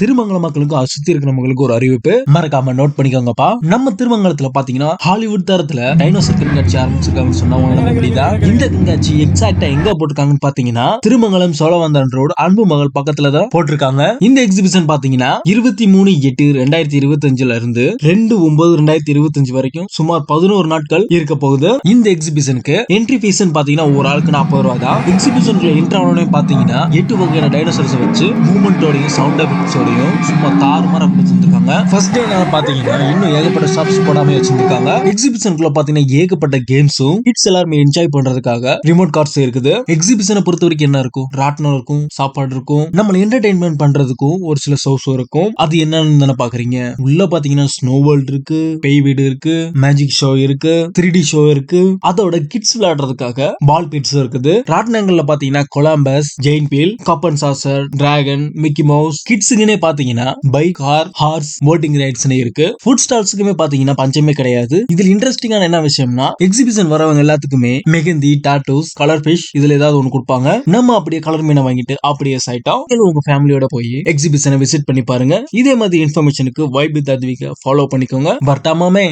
திருமங்கலம் மக்களுக்கும் சுத்தி இருக்கிற மக்களுக்கு ஒரு அறிவிப்பு மறக்காம நோட் பண்ணிக்கோங்கப்பா. நம்ம திருமங்கலத்துல பாத்தீங்கன்னா ஹாலிவுட் தரத்துல டைனோசர் கண்காட்சி ஆரம்பிச்சிருக்காங்கன்னு சொன்னா முடியுதா? இந்த கண்காட்சி எக்ஸாக்டா எங்க போட்டிருக்காங்கன்னு பாத்தீங்கன்னா திருமங்கலம் சோழவந்தான் ரோடு அன்பு மகள் பக்கத்துல தான் போட்டிருக்காங்க. இந்த எக்ஸிபிஷன் பாத்தீங்கன்னா 23/8/2025 இருந்து 2/9/2025 வரைக்கும் சுமார் 11 நாட்கள் இருக்க போகுது. இந்த எக்ஸிபிஷனுக்கு என்ட்ரி ஃபீஸ் பாத்தீங்கன்னா ஒரு ஆளுக்கு 40 ரூபாய் தான். எக்ஸிபிஷனுக்குள்ள என்ட்ரி ஆனோட பாத்தீங்கன்னா 8 வகையான டைனோசர்ஸ் வச்சு மூவ்மெண்டோடையும் சவுண்ட் எஃபெக்ட்ஸோடையும் சும்மா தாறுமாறா கொடுத்துருக்காங்க. ஃபர்ஸ்ட் டே பாத்தீங்கன்னா இன்னும் ஏகப்பட்ட ஸ்டாப்ஸ் போடாம வச்சிருக்காங்க. எக்ஸிபிஷனுக்குள்ள பாத்தீங்கன்னா ஏகப்பட்ட கேம்ஸும் கிட்ஸ் எல்லாரும் என்ஜாய் பண்றதுக்காக ரிமோட் கார்ஸ் இருக்குது. எக்ஸிபிஷனை பொறுத்த வரைக்கும் என்ன இருக்கும்? ராட்னம் இருக்கும், சாப்பாடு இருக்கும், நம்ம என்டர்டைன்மெண்ட் பண்றதுக்கும் ஒரு சில ஷோஸ் இருக்கும். அது என்னன்னு தானே பாக்குறீங்க. உள்ள பாத்தீங்கன்னா ஸ்னோ வேர்ல்ட் இருக்கு, பேய் வீடு இருக்கு, மேஜிக் ஷோ இருக்கு, 3D ஷோ இருக்கு. அதோட கிட்ஸ் விளையாடுறதுக்காக பால் பிட்ஸ் இருக்குது. ராட்னங்கள்ல பாத்தீங்கன்னா Columbus, giant wheel, cup and saucer, dragon, Mickey Mouse. கிட்ஸுக்குன்னே பாத்தீங்கன்னா bike, car, horse, boating rides இருக்கு. ஃபுட் ஸ்டால்ஸுக்குமே பாத்தீங்கன்னா பஞ்சமே கிடையாது. இதுல இன்ட்ரெஸ்டிங்கான என்ன விஷயம்னா எக்ஸிபிஷன் வரவங்க எல்லாத்துக்குமே மெஹந்தி, டாட்டூஸ், கலர் ஃபிஷ் இதுல ஏதாவது ஒன்று கொடுப்பாங்க. நம்ம அப்படியே கலர் மீனை வாங்கிட்டு அப்படியே சைட்டோம் உங்க ஃபேமிலியோட போய் எக்ஸிபிஷனை விசிட் பண்ணி பாருங்க. இதே மாதிரி இன்ஃபர்மேஷனுக்கு வைப் வித் அத்விகா ஃபாலோ பண்ணிக்கோங்க. வர்த்தாமாமே.